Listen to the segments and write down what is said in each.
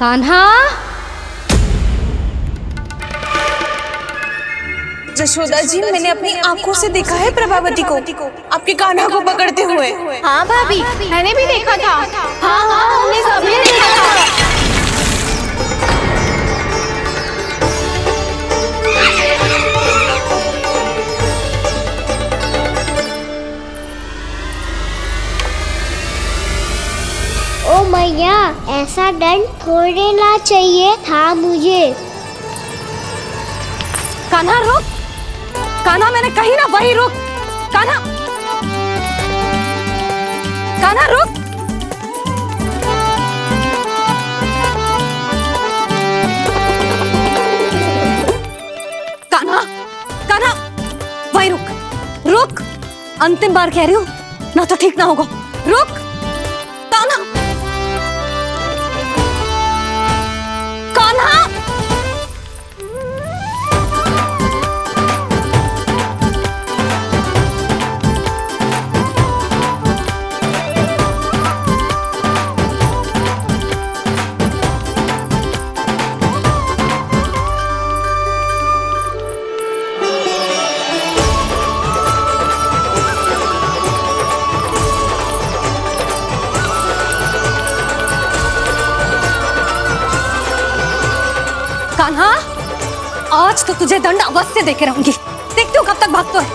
कान्हा, जशोदा जी, मैंने अपनी आंखों से देखा है प्रभावती को आपके कान्हा को पकड़ते हुए। हाँ भाभी, मैंने भी देखा था। हाँ हाँ, हमने सबने देखा था। ओ मैया, ऐसा दंड थोड़े ना चाहिए था मुझे। कान्हा रुक, कान्हा मैंने कही ना वही रुक। कान्हा, कान्हा रुक। कान्हा, कान्हा वही रुक, रुक। अंतिम बार कह रही हूँ, ना तो ठीक ना होगा। रुक कान्हा, कान्हा। कान्हा, आज तो तुझे दंड अवश्य देके रहूंगी। देखती हूँ कब तक भागता है।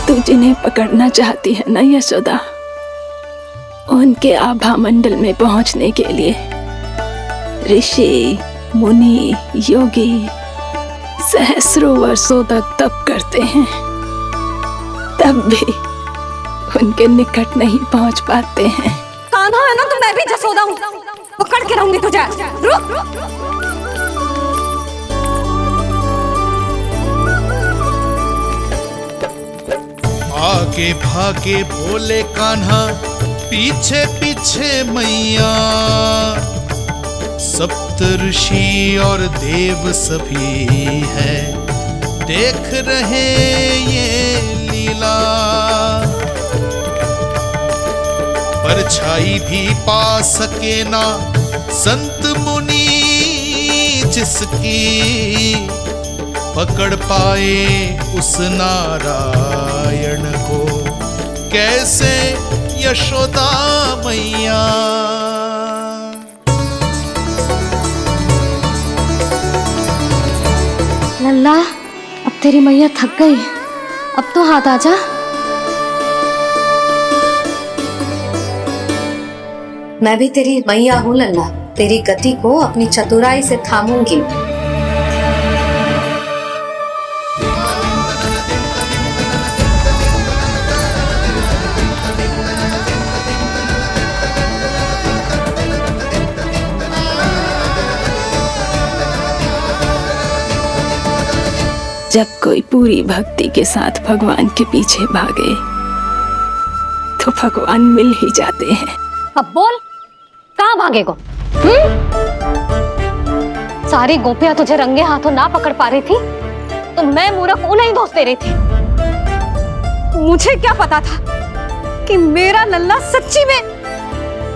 तू जिन्हें पकड़ना चाहती है ना यशोदा, उनके आभा मंडल में पहुंचने के लिए ऋषि, मुनि, योगी सहस्रों वर्षों तक तप करते हैं, तब भी उनके निकट नहीं पहुंच पाते हैं। कान्हा है ना, तो मैं भी जसोदा हूँ, पकड़ के रहूंगी तुझे। रुक। आगे भागे भोले कान्हा, पीछे पीछे मैया, सप्त ऋषि और देव सभी हैं, देख रहे ये लीला। परछाई भी पा सके ना संत मुनि जिसकी, पकड़ पाए उस नारायण को कैसे यशोदा मैया। लल्ला, अब तेरी मैया थक गई, अब तो हाथ आजा। मैं भी तेरी मैया हूँ लल्ला, तेरी गति को अपनी चतुराई से थामूंगी। जब कोई पूरी भक्ति के साथ भगवान के पीछे भागे तो भगवान मिल ही जाते हैं। अब बोल, कहाँ भागेगो? सारी गोपियां तुझे रंगे हाथों ना पकड़ पा रही थी, तो मैं मूर्ख उन्हें ही दोष दे रही थी। मुझे क्या पता था कि मेरा लल्ला सच्ची में।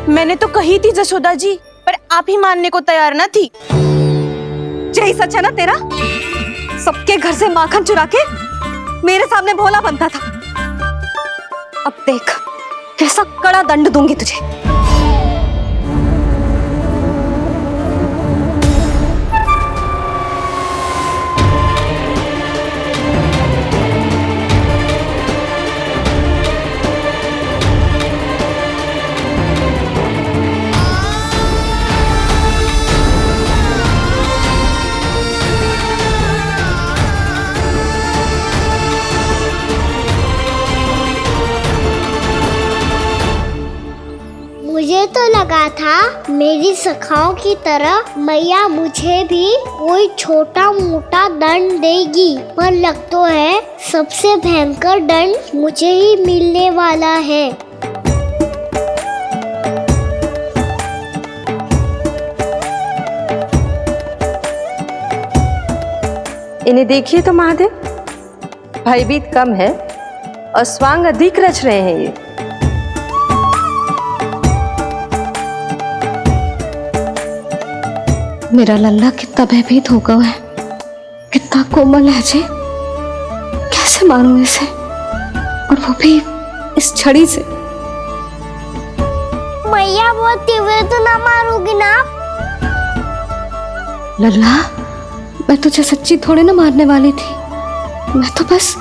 मैंने तो कही थी जशोदा जी, पर आप ही मानने को तैयार न थी। यही सच है ना तेरा? सबके घर से माखन चुरा के मेरे सामने भोला बनता था। अब देख कैसा कड़ा दंड दूंगी तुझे। मुझे तो लगा था मेरी सखाओं की तरह मैया मुझे भी कोई छोटा मोटा दंड देगी, पर लग तो है सबसे भयंकर दंड मुझे ही मिलने वाला है। इन्हें देखिए तो महादेव, भयभीत कम है और स्वांग अधिक रच रहे हैं ये। मेरा लल्ला कितना भयभीत हो गया है, कितना कोमल है जी। कैसे मारूं इसे, और वो भी इस छड़ी से। मैया बहुत तीव्र तो ना मारोगी ना आप? लल्ला, मैं तुझे सच्ची थोड़े ना मारने वाली थी, मैं तो बस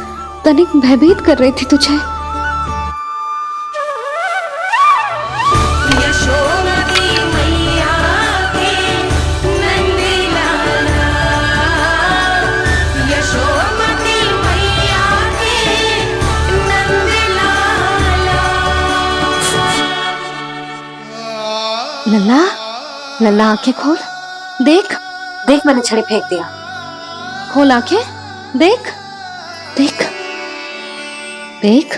तनिक भयभीत कर रही थी तुझे। लल्ला, लल्ला आंखें खोल, देख देख, मैंने छड़ी फेंक दिया। खोल आंखें, देख देख देख।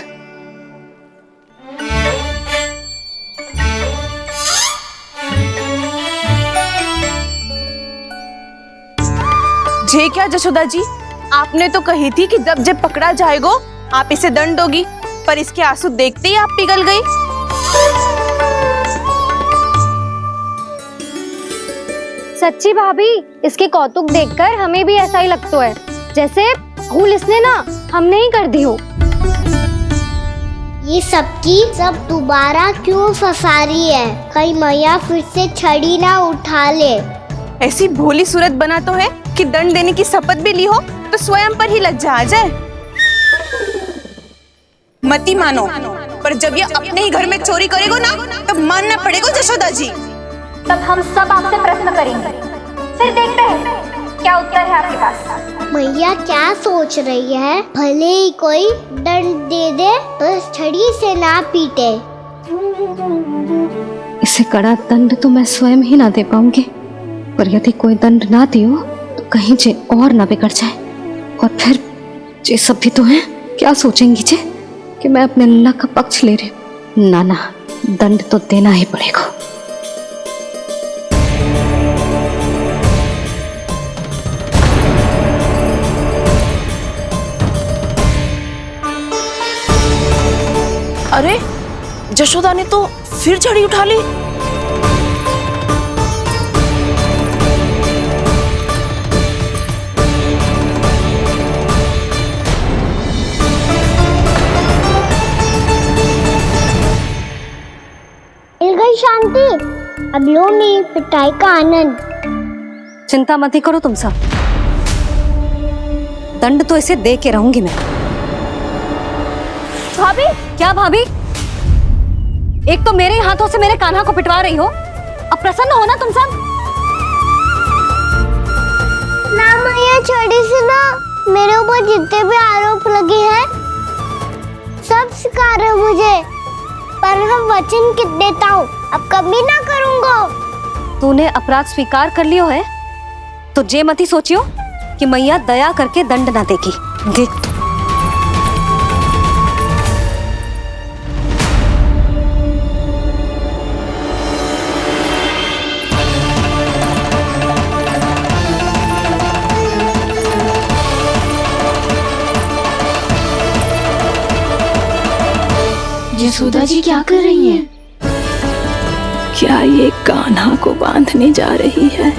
जे क्या जशोदा जी, आपने तो कही थी कि जब जब पकड़ा जाएगा आप इसे दंड दोगी, पर इसके आंसू देखते ही आप पिघल गई। सच्ची भाभी, इसके कौतुक देखकर हमें भी ऐसा ही लगता है, जैसे भूल इसने ना हमने ही कर दी हो। ये सबकी सब दोबारा क्यों फंसा रही है? कहीं मैया फिर से छड़ी ना उठा ले। ऐसी भोली सूरत बना तो है कि दंड देने की शपथ भी ली हो तो स्वयं पर ही लज्जा आ जाए। मती मानो, पर जब ये अपने ही घर में चोरी करेगा ना, तब मानना पड़ेगा जशोदा जी। तब हम सब आपसे प्रश्न करेंगे, फिर देखते हैं क्या उत्तर है आपके पास। मैया क्या सोच रही है? भले ही कोई दंड दे दे, बस छड़ी से ना पीटे। इसे कड़ा दंड तो मैं स्वयं ही ना दे पाऊंगी, पर यदि कोई दंड ना दियो तो कहीं जे और ना बिगड़ जाए, और फिर जे सब भी तो हैं, क्या सोचेंगी जे कि मैं अपने अल्लाह का पक्ष ले रही हूँ। ना ना, दंड तो देना ही पड़ेगा। अरे, जशोदा ने तो फिर छड़ी उठा ली। मिल गई शांति, अब लो मेरी पिटाई का आनंद। चिंता मत ही करो तुम सब, दंड तो इसे दे के रहूंगी मैं। भाभी, क्या भाभी? एक तो मेरे हाथों से मेरे कान्हा को पिटवा रही हो, अब प्रसन्न हो ना तुम सब? ना मैया, छड़ी से ना मेरे ऊपर जितने भी आरोप लगे हैं सब स्वीकार है मुझे, पर हम वचन देता हूँ अब कभी ना करूँगा। तूने अपराध स्वीकार कर लियो है तो जे मत ही सोचियो कि मैया दया करके दंड ना देगी। देख तू। यशोदा जी क्या कर रही हैं? क्या ये कान्हा को बांधने जा रही है?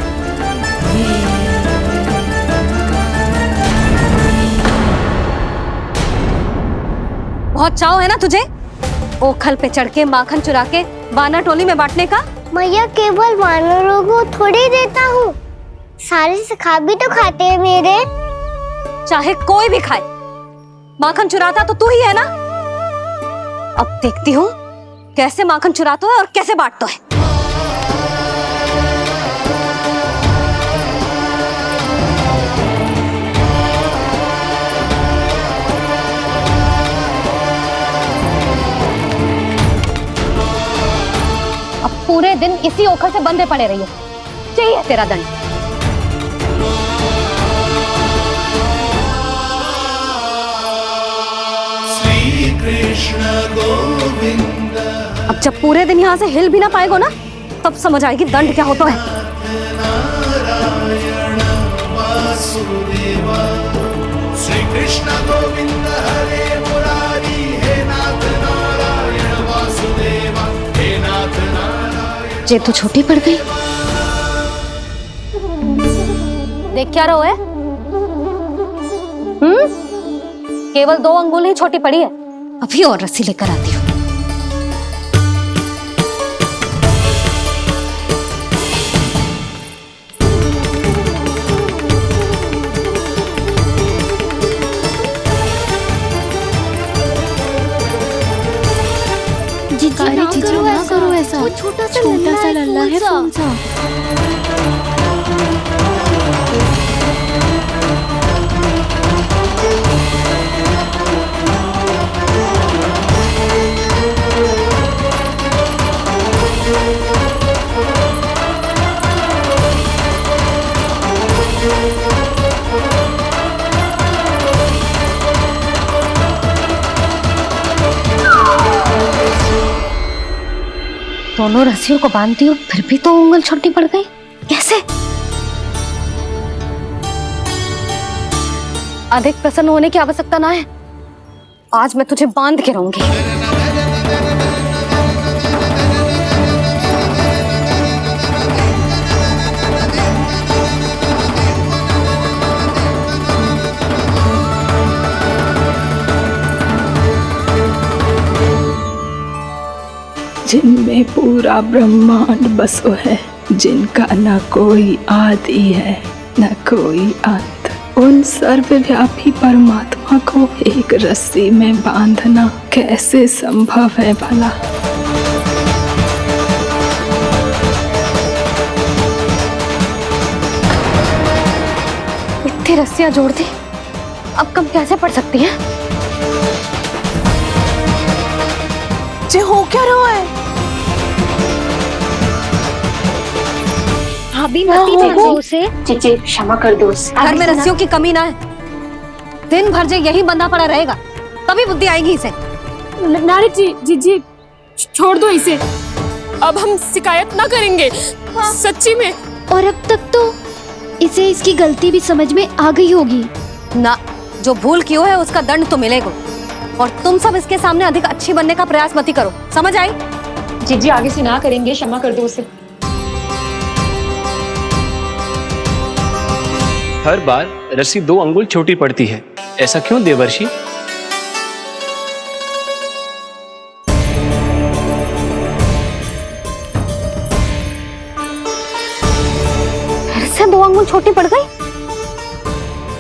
बहुत चाव है ना तुझे ओखल पे चढ़ के माखन चुरा के वानर टोली में बांटने का? मैया, केवल वानरों को थोड़ी देता हूँ, सारे सखा भी तो खाते हैं मेरे। चाहे कोई भी खाए, माखन चुराता तो तू ही है ना। अब देखती हूँ कैसे माखन चुराता है और कैसे बांटता है। अब पूरे दिन इसी ओखल से बंधे पड़े रहिए, चाहिए तेरा दंड। अब जब पूरे दिन यहाँ से हिल भी ना पाएगो ना, तब समझ आएगी दंड क्या होता है। श्री कृष्ण गोविंद हरे मुरारी, हे नाथ नारायण वासुदेवा, हे नाथ नारायण। जे तू छोटी पड़ गई, देख क्या रहो है? केवल 2 अंगुल ही छोटी पड़ी है, अभी और रस्सी लेकर आती हूँ। जीजी ना करो ऐसा। वो छोटा सा लल्ला है कौन सा? दोनों रस्सियों को बांधती हूँ, फिर भी तो उंगल छोटी पड़ गई। कैसे? अधिक प्रसन्न होने की आवश्यकता ना है, आज मैं तुझे बांध के रहूंगी। जिनमें पूरा ब्रह्मांड बसो है, जिनका न कोई आदि है न कोई अंत, उन सर्वव्यापी परमात्मा को एक रस्सी में बांधना कैसे संभव है भला? इतनी रस्सियां जोड़ दी, अब कम कैसे पड़ सकती हैं? जे हो क्या रहा है? भाभी मती बांधो उसे। जीजी क्षमा कर दो उसे। घर में रस्सियों की कमी ना है, दिन भर जो यही बंधा पड़ा रहेगा तभी बुद्धि आएगी इसे। नारी जी जीजी छोड़ दो इसे, अब हम शिकायत ना करेंगे। सच्ची में। और अब तक तो इसे इसकी गलती भी समझ में आ गई होगी ना। जो भूल की है उसका दंड तो मिलेगा, और तुम सब इसके सामने अधिक अच्छी बनने का प्रयास मत करो, समझ आई? जीजी आगे से ना करेंगे, क्षमा कर दो उसे। हर बार रस्सी 2 अंगुल छोटी पड़ती है, ऐसा क्यों देवर्षि? फिर से 2 अंगुल छोटी पड़ गई?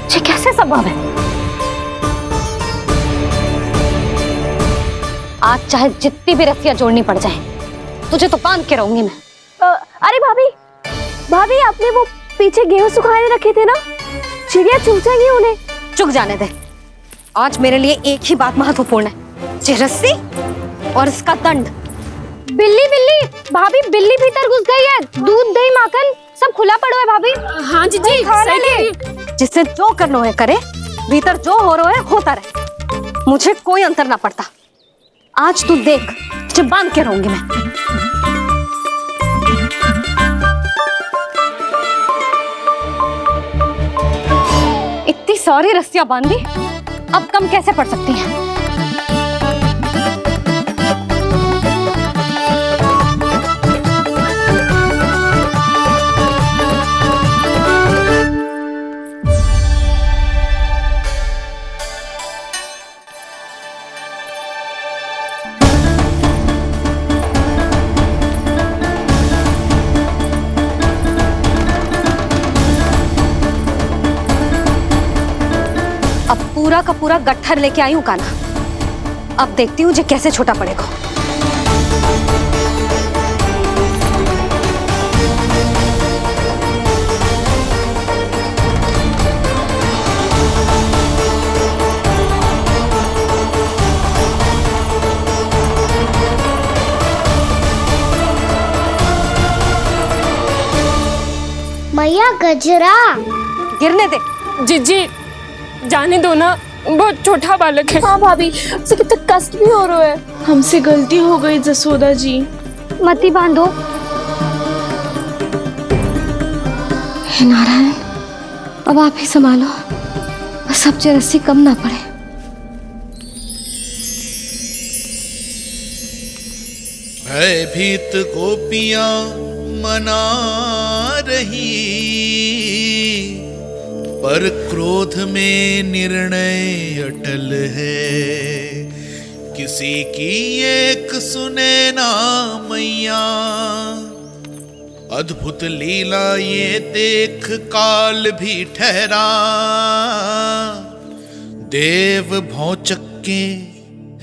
ये कैसे संभव है? आज चाहे जितनी भी रस्सियां जोड़नी पड़ जाए, तुझे तो बांध के रहूंगी मैं। अरे भाभी, भाभी आपने वो पीछे गेहूं सुखाए रखे थे ना, चिड़िया चुग जाएंगी उन्हें। चुक जाने दे, आज मेरे लिए एक ही बात महत्वपूर्ण है, ये रस्सी और इसका दंड। बिल्ली बिल्ली, भाभी बिल्ली भीतर घुस गई है, दूध दही माखन सब खुला पड़ा है भाभी। हाँ जीजी सही कह रही है। जिससे जो करना है करे, भीतर जो हो रहा है होता रहे, मुझे कोई अंतर ना पड़ता। आज तू देख, तुझे बांध के रहूंगी मैं। इतनी सारी रस्सियां बांधी, अब कम कैसे पड़ सकती हैं? पूरा का पूरा गट्ठर लेके आई हूं कान्हा, अब देखती हूँ जे कैसे छोटा पड़ेगा। मैया गजरा गिरने दे। जीजी जाने दो ना, बहुत छोटा बालक है। हाँ भाभी, उसे कितना कष्ट भी हो रहा है। हमसे गलती हो गई जसोदा जी। मती बांधो। हे नारायण, अब आप ही संभालो, बस अब जे रस्सी कम ना पड़े। भयभीत गोपियां मना रही, पर क्रोध में निर्णय अटल है, किसी की एक सुने ना मैया। अद्भुत लीला ये देख काल भी ठहरा, देव भौचक्के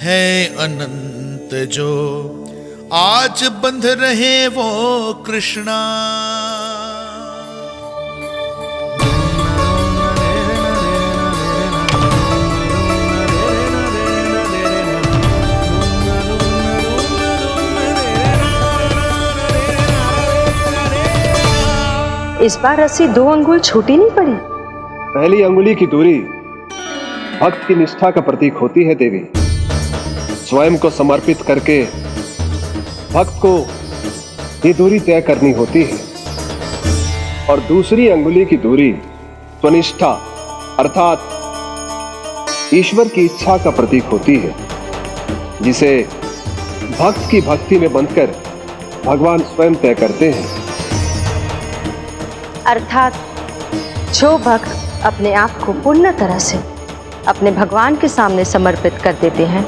है अनंत जो, आज बंध रहे वो कृष्णा। इस बार रस्सी 2 अंगुल छोटी नहीं पड़ी। पहली अंगुली की दूरी भक्त की निष्ठा का प्रतीक होती है देवी। स्वयं को समर्पित करके भक्त को ये दूरी तय करनी होती है। और दूसरी अंगुली की दूरी स्वनिष्ठा अर्थात ईश्वर की इच्छा का प्रतीक होती है, जिसे भक्त की भक्ति में बंधकर भगवान स्वयं तय करते हैं। अर्थात जो भक्त अपने आप को पूर्ण तरह से अपने भगवान के सामने समर्पित कर देते हैं,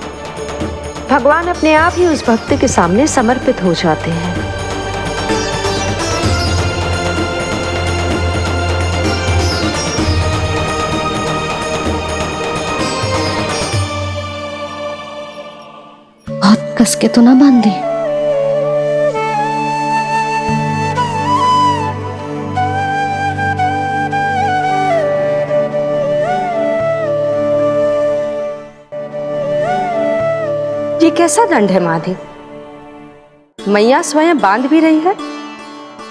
भगवान अपने आप ही उस भक्त के सामने समर्पित हो जाते हैं। बहुत कस के तो ना बांधी। ये कैसा दंड है माधे? मैया स्वयं बांध भी रही है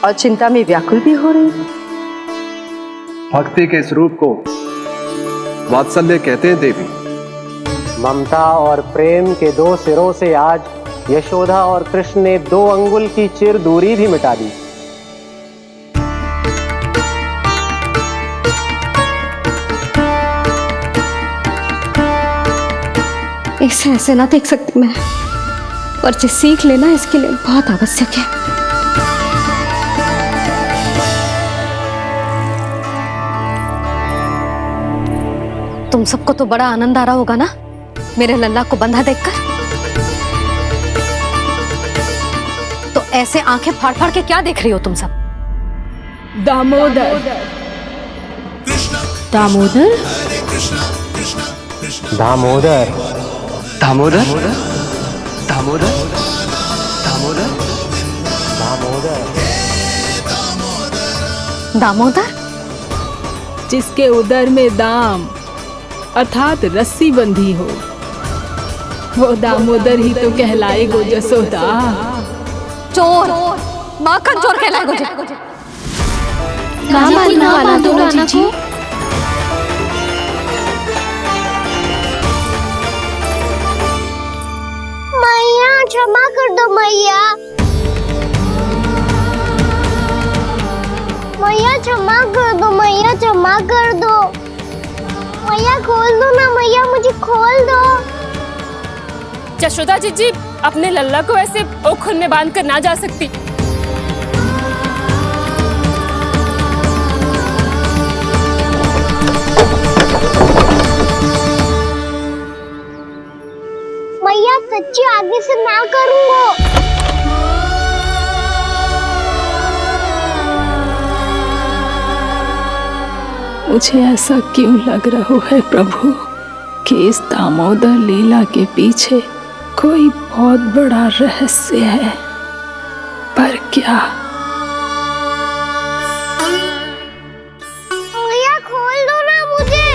और चिंता में व्याकुल भी हो रही है। भक्ति के इस रूप को वात्सल्य कहते हैं देवी। ममता और प्रेम के 2 सिरों से आज यशोदा और कृष्ण ने 2 अंगुल की चिर दूरी भी मिटा दी। इसे ऐसे ना देख सकती मैं, पर जो सीख लेना इसके लिए बहुत आवश्यक है। तुम सबको तो बड़ा आनंद आ रहा होगा ना मेरे लल्ला को बंधा देखकर। तो ऐसे आंखें फाड़ फाड़ के क्या देख रही हो तुम सब? दामोदर। दामोदर दामोदर दामोदर दामोदर दामोदर दामोदर दामोदर, जिसके उदर में दाम अर्थात रस्सी बंधी हो, वो दामोदर ही तो कहलाए गो जसोदा। चोर, माखन चोर कहलाए गुजे। ना मानना वाला दो ना जी। मैया क्षमा कर दो मैया। मैया क्षमा कर दो, मैया क्षमा कर दो। मैया खोल दो ना मैया, मुझे खोल दो। यशोदा जी अपने लल्ला को ऐसे ओखल में बांध कर ना जा सकती। मैया सच्ची आगे से ना करूंगा। मुझे ऐसा क्यों लग रहा है प्रभु कि इस दामोदर लीला के पीछे कोई बहुत बड़ा रहस्य है, पर क्या? मैया खोल दो ना मुझे।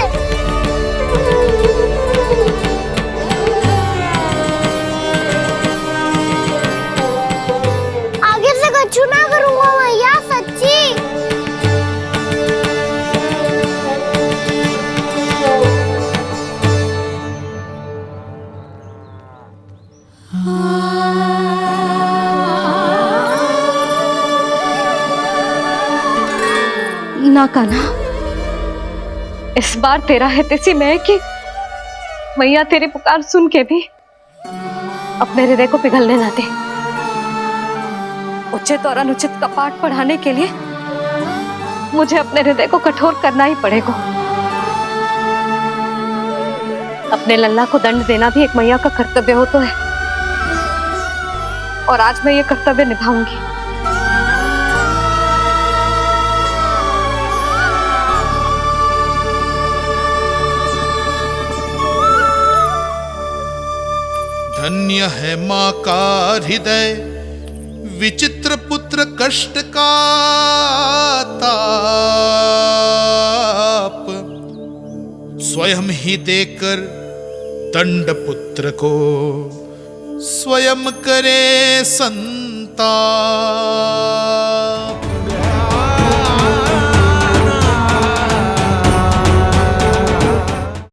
आगे से कछु ना करूंगा मैया, सच्ची। ना कान्हा, इस बार तेरा है तेसी मैं कि मैया तेरी पुकार सुन के भी अपने हृदय को पिघलने ना दे। उचित और अनुचित का पाठ पढ़ाने के लिए मुझे अपने हृदय को कठोर करना ही पड़ेगा। अपने लल्ला को दंड देना भी एक मैया का कर्तव्य हो तो है, और आज मैं ये कर्तव्य निभाऊंगी। धन्य है माँ का हृदय, विचित्र पुत्र कष्ट का ताप, स्वयं ही देकर दंड पुत्र को स्वयं करे संताप।